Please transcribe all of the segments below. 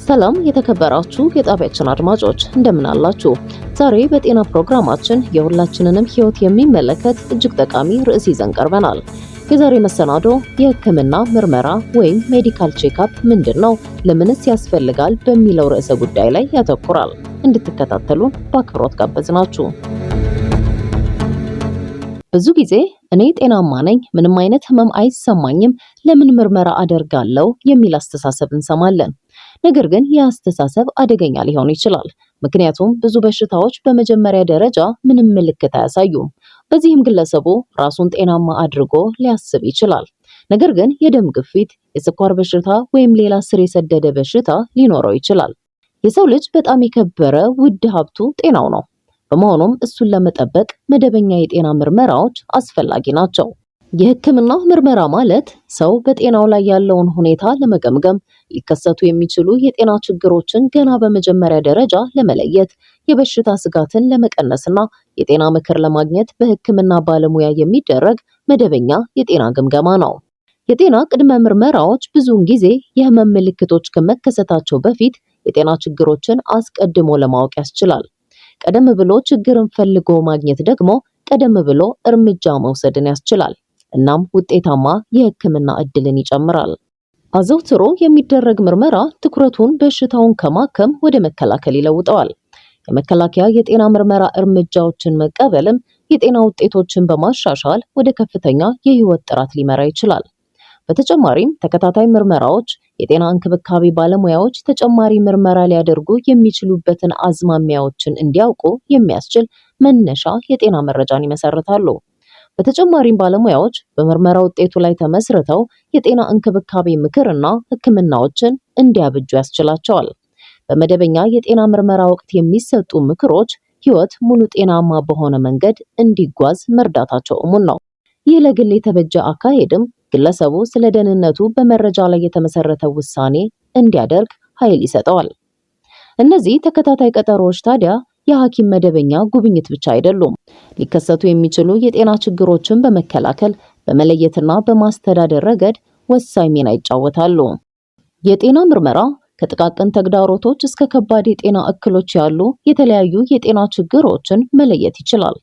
ሰላም የተከበራችሁ የጣቢያችን አድማጮች እንደምን አላችሁ? ዛሬ በጤና ፕሮግራማችን የሁላችንንም ህይወት የሚመለከት እጅግ ጠቃሚ ርዕስ ይዘን ቀርበናል። የዛሬ መሰናዶ የህክምና ምርመራ ወይም ሜዲካል ቼክአፕ ምንድነው? ለምንስ ያስፈልጋል? በሚለው ርዕሰ ጉዳይ ላይ ያተኩራል። እንድትከታተሉ በአክብሮት ጋበዝናችሁ። ብዙ ጊዜ እኔ ጤናማ ነኝ፣ ምንም አይነት ህመም አይሰማኝም፣ ለምን ምርመራ አደርጋለሁ የሚል አስተሳሰብ እንሰማለን። ነገር ግን ይህ አስተሳሰብ አደገኛ ሊሆን ይችላል። ምክንያቱም ብዙ በሽታዎች በመጀመሪያ ደረጃ ምንም ምልክት አያሳዩም። በዚህም ግለሰቡ ራሱን ጤናማ አድርጎ ሊያስብ ይችላል። ነገር ግን የደም ግፊት፣ የስኳር በሽታ ወይም ሌላ ስር የሰደደ በሽታ ሊኖረው ይችላል። የሰው ልጅ በጣም የከበረ ውድ ሀብቱ ጤናው ነው። በመሆኑም እሱን ለመጠበቅ መደበኛ የጤና ምርመራዎች አስፈላጊ ናቸው። የህክምና ምርመራ ማለት ሰው በጤናው ላይ ያለውን ሁኔታ ለመገምገም፣ ሊከሰቱ የሚችሉ የጤና ችግሮችን ገና በመጀመሪያ ደረጃ ለመለየት፣ የበሽታ ስጋትን ለመቀነስና የጤና ምክር ለማግኘት በህክምና ባለሙያ የሚደረግ መደበኛ የጤና ግምገማ ነው። የጤና ቅድመ ምርመራዎች ብዙውን ጊዜ የህመም ምልክቶች ከመከሰታቸው በፊት የጤና ችግሮችን አስቀድሞ ለማወቅ ያስችላል። ቀደም ብሎ ችግርን ፈልጎ ማግኘት ደግሞ ቀደም ብሎ እርምጃ መውሰድን ያስችላል። እናም ውጤታማ የህክምና እድልን ይጨምራል። አዘውትሮ የሚደረግ ምርመራ ትኩረቱን በሽታውን ከማከም ወደ መከላከል ይለውጠዋል። የመከላከያ የጤና ምርመራ እርምጃዎችን መቀበልም የጤና ውጤቶችን በማሻሻል ወደ ከፍተኛ የህይወት ጥራት ሊመራ ይችላል። በተጨማሪም ተከታታይ ምርመራዎች የጤና እንክብካቤ ባለሙያዎች ተጨማሪ ምርመራ ሊያደርጉ የሚችሉበትን አዝማሚያዎችን እንዲያውቁ የሚያስችል መነሻ የጤና መረጃን ይመሰርታሉ። በተጨማሪም ባለሙያዎች በምርመራ ውጤቱ ላይ ተመስርተው የጤና እንክብካቤ ምክርና ህክምናዎችን እንዲያብጁ ያስችላቸዋል። በመደበኛ የጤና ምርመራ ወቅት የሚሰጡ ምክሮች ህይወት ሙሉ ጤናማ በሆነ መንገድ እንዲጓዝ መርዳታቸው እሙን ነው። ይህ ለግል የተበጀ አካሄድም ግለሰቡ ስለ ደህንነቱ በመረጃ ላይ የተመሰረተ ውሳኔ እንዲያደርግ ኃይል ይሰጠዋል። እነዚህ ተከታታይ ቀጠሮዎች ታዲያ የሐኪም መደበኛ ጉብኝት ብቻ አይደሉም። ሊከሰቱ የሚችሉ የጤና ችግሮችን በመከላከል በመለየትና በማስተዳደር ረገድ ወሳኝ ሚና ይጫወታሉ። የጤና ምርመራ ከጥቃቅን ተግዳሮቶች እስከ ከባድ የጤና እክሎች ያሉ የተለያዩ የጤና ችግሮችን መለየት ይችላል።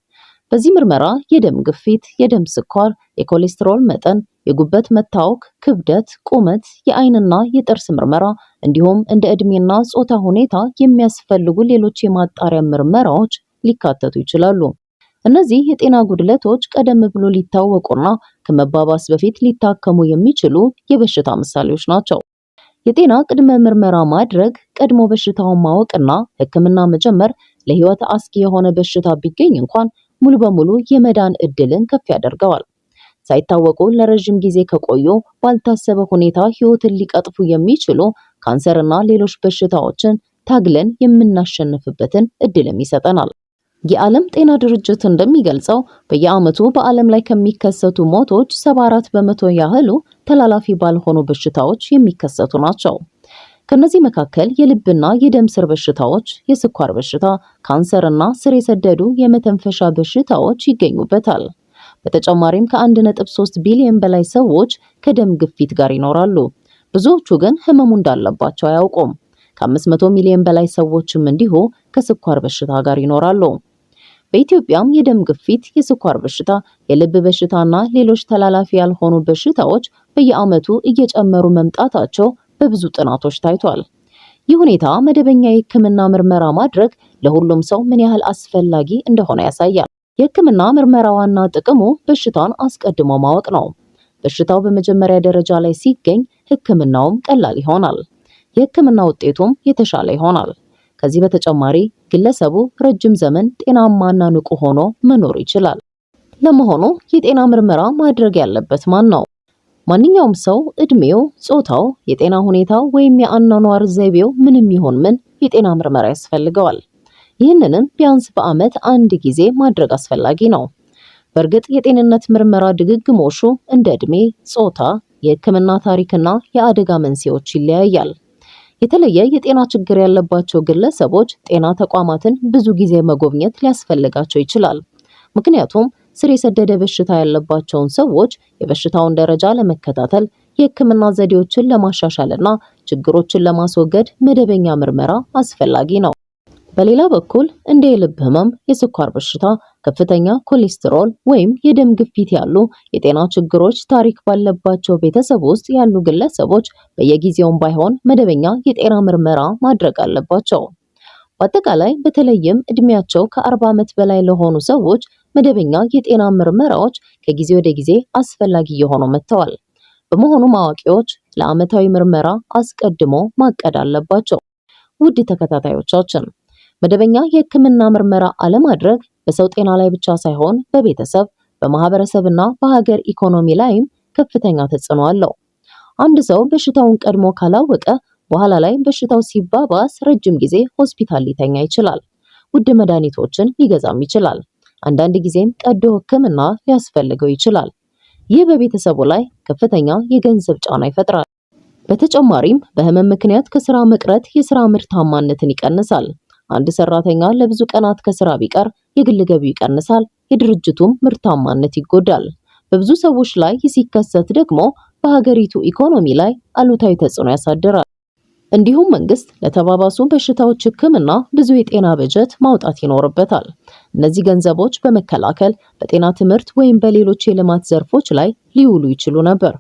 በዚህ ምርመራ የደም ግፊት፣ የደም ስኳር፣ የኮሌስትሮል መጠን፣ የጉበት መታወክ፣ ክብደት፣ ቁመት፣ የአይንና የጥርስ ምርመራ እንዲሁም እንደ ዕድሜና ጾታ ሁኔታ የሚያስፈልጉ ሌሎች የማጣሪያ ምርመራዎች ሊካተቱ ይችላሉ። እነዚህ የጤና ጉድለቶች ቀደም ብሎ ሊታወቁና ከመባባስ በፊት ሊታከሙ የሚችሉ የበሽታ ምሳሌዎች ናቸው። የጤና ቅድመ ምርመራ ማድረግ ቀድሞ በሽታውን ማወቅና ህክምና መጀመር ለህይወት አስጊ የሆነ በሽታ ቢገኝ እንኳን ሙሉ በሙሉ የመዳን እድልን ከፍ ያደርገዋል። ሳይታወቁ ለረጅም ጊዜ ከቆዩ ባልታሰበ ሁኔታ ህይወትን ሊቀጥፉ የሚችሉ ካንሰርና ሌሎች በሽታዎችን ታግለን የምናሸንፍበትን እድልም ይሰጠናል። የዓለም ጤና ድርጅት እንደሚገልጸው በየዓመቱ በዓለም ላይ ከሚከሰቱ ሞቶች 74 በመቶ ያህሉ ተላላፊ ባልሆኑ በሽታዎች የሚከሰቱ ናቸው። ከነዚህ መካከል የልብና የደም ስር በሽታዎች፣ የስኳር በሽታ፣ ካንሰርና ስር የሰደዱ የመተንፈሻ በሽታዎች ይገኙበታል። በተጨማሪም ከ1.3 ቢሊዮን በላይ ሰዎች ከደም ግፊት ጋር ይኖራሉ። ብዙዎቹ ግን ህመሙ እንዳለባቸው አያውቁም። ከ500 ሚሊዮን በላይ ሰዎችም እንዲሁ ከስኳር በሽታ ጋር ይኖራሉ። በኢትዮጵያም የደም ግፊት፣ የስኳር በሽታ፣ የልብ በሽታና ሌሎች ተላላፊ ያልሆኑ በሽታዎች በየዓመቱ እየጨመሩ መምጣታቸው በብዙ ጥናቶች ታይቷል። ይህ ሁኔታ መደበኛ የህክምና ምርመራ ማድረግ ለሁሉም ሰው ምን ያህል አስፈላጊ እንደሆነ ያሳያል። የህክምና ምርመራ ዋና ጥቅሙ በሽታን አስቀድሞ ማወቅ ነው። በሽታው በመጀመሪያ ደረጃ ላይ ሲገኝ ህክምናውም ቀላል ይሆናል፣ የህክምና ውጤቱም የተሻለ ይሆናል። ከዚህ በተጨማሪ ግለሰቡ ረጅም ዘመን ጤናማና ንቁ ሆኖ መኖር ይችላል። ለመሆኑ የጤና ምርመራ ማድረግ ያለበት ማን ነው? ማንኛውም ሰው እድሜው፣ ጾታው፣ የጤና ሁኔታው ወይም የአኗኗር ዘይቤው ምንም ይሁን ምን የጤና ምርመራ ያስፈልገዋል። ይህንንም ቢያንስ በዓመት አንድ ጊዜ ማድረግ አስፈላጊ ነው። በእርግጥ የጤንነት ምርመራ ድግግሞሹ እንደ እድሜ፣ ጾታ፣ የህክምና ታሪክና የአደጋ መንስኤዎች ይለያያል። የተለየ የጤና ችግር ያለባቸው ግለሰቦች ጤና ተቋማትን ብዙ ጊዜ መጎብኘት ሊያስፈልጋቸው ይችላል። ምክንያቱም ስር የሰደደ በሽታ ያለባቸውን ሰዎች የበሽታውን ደረጃ ለመከታተል፣ የህክምና ዘዴዎችን ለማሻሻልና ችግሮችን ለማስወገድ መደበኛ ምርመራ አስፈላጊ ነው። በሌላ በኩል እንደ የልብ ህመም፣ የስኳር በሽታ፣ ከፍተኛ ኮሌስትሮል ወይም የደም ግፊት ያሉ የጤና ችግሮች ታሪክ ባለባቸው ቤተሰብ ውስጥ ያሉ ግለሰቦች በየጊዜውም ባይሆን መደበኛ የጤና ምርመራ ማድረግ አለባቸው። በአጠቃላይ በተለይም እድሜያቸው ከ40 ዓመት በላይ ለሆኑ ሰዎች መደበኛ የጤና ምርመራዎች ከጊዜ ወደ ጊዜ አስፈላጊ የሆኑ መጥተዋል። በመሆኑም አዋቂዎች ለዓመታዊ ምርመራ አስቀድሞ ማቀድ አለባቸው። ውድ ተከታታዮቻችን መደበኛ የህክምና ምርመራ አለማድረግ በሰው ጤና ላይ ብቻ ሳይሆን በቤተሰብ፣ በማህበረሰብና በሀገር ኢኮኖሚ ላይም ከፍተኛ ተጽዕኖ አለው። አንድ ሰው በሽታውን ቀድሞ ካላወቀ በኋላ ላይ በሽታው ሲባባስ ረጅም ጊዜ ሆስፒታል ሊተኛ ይችላል። ውድ መድኃኒቶችን ሊገዛም ይችላል። አንዳንድ ጊዜም ቀዶ ህክምና ሊያስፈልገው ይችላል። ይህ በቤተሰቡ ላይ ከፍተኛ የገንዘብ ጫና ይፈጥራል። በተጨማሪም በህመም ምክንያት ከስራ መቅረት የስራ ምርታማነትን ይቀንሳል። አንድ ሰራተኛ ለብዙ ቀናት ከስራ ቢቀር የግል ገቢው ይቀንሳል፣ የድርጅቱም ምርታማነት ይጎዳል። በብዙ ሰዎች ላይ ሲከሰት ደግሞ በሀገሪቱ ኢኮኖሚ ላይ አሉታዊ ተጽዕኖ ያሳድራል። እንዲሁም መንግስት ለተባባሱ በሽታዎች ህክምና ብዙ የጤና በጀት ማውጣት ይኖርበታል። እነዚህ ገንዘቦች በመከላከል በጤና ትምህርት ወይም በሌሎች የልማት ዘርፎች ላይ ሊውሉ ይችሉ ነበር።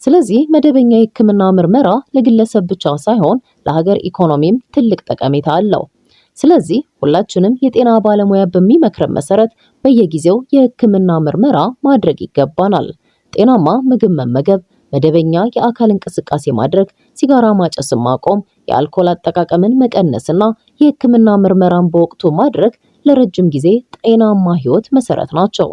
ስለዚህ መደበኛ የህክምና ምርመራ ለግለሰብ ብቻ ሳይሆን ለሀገር ኢኮኖሚም ትልቅ ጠቀሜታ አለው። ስለዚህ ሁላችንም የጤና ባለሙያ በሚመክረን መሰረት በየጊዜው የህክምና ምርመራ ማድረግ ይገባናል። ጤናማ ምግብ መመገብ፣ መደበኛ የአካል እንቅስቃሴ ማድረግ፣ ሲጋራ ማጨስን ማቆም፣ የአልኮል አጠቃቀምን መቀነስና የህክምና ምርመራን በወቅቱ ማድረግ ለረጅም ጊዜ ጤናማ ህይወት መሰረት ናቸው።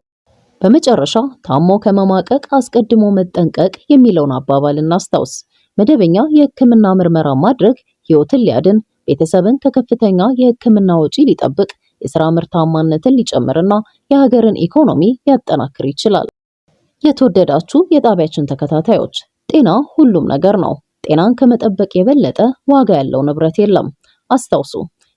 በመጨረሻ ታሞ ከመማቀቅ አስቀድሞ መጠንቀቅ የሚለውን አባባል እናስታውስ። መደበኛ የህክምና ምርመራ ማድረግ ህይወትን ሊያድን፣ ቤተሰብን ከከፍተኛ የህክምና ወጪ ሊጠብቅ፣ የስራ ምርታማነትን ሊጨምርና የሀገርን ኢኮኖሚ ሊያጠናክር ይችላል። የተወደዳችሁ የጣቢያችን ተከታታዮች ጤና ሁሉም ነገር ነው። ጤናን ከመጠበቅ የበለጠ ዋጋ ያለው ንብረት የለም። አስታውሱ፣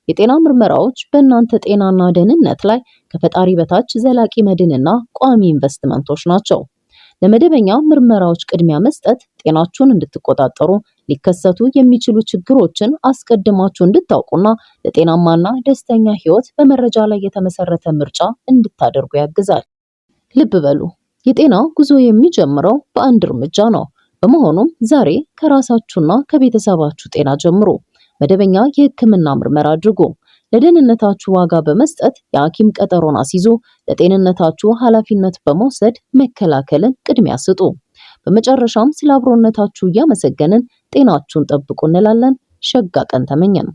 የጤና ምርመራዎች በእናንተ ጤናና ደህንነት ላይ ከፈጣሪ በታች ዘላቂ መድንና ቋሚ ኢንቨስትመንቶች ናቸው። ለመደበኛ ምርመራዎች ቅድሚያ መስጠት ጤናችሁን እንድትቆጣጠሩ፣ ሊከሰቱ የሚችሉ ችግሮችን አስቀድማችሁ እንድታውቁና ለጤናማና ደስተኛ ህይወት በመረጃ ላይ የተመሰረተ ምርጫ እንድታደርጉ ያግዛል። ልብ በሉ፣ የጤና ጉዞ የሚጀምረው በአንድ እርምጃ ነው። በመሆኑም ዛሬ ከራሳችሁና ከቤተሰባችሁ ጤና ጀምሩ። መደበኛ የህክምና ምርመራ አድርጉ። ለደህንነታችሁ ዋጋ በመስጠት የሐኪም ቀጠሮን አስይዙ። ለጤንነታችሁ ኃላፊነት በመውሰድ መከላከልን ቅድሚያ ስጡ። በመጨረሻም ስለ አብሮነታችሁ እያመሰገንን ጤናችሁን ጠብቁ እንላለን። ሸጋ ቀን ተመኘን።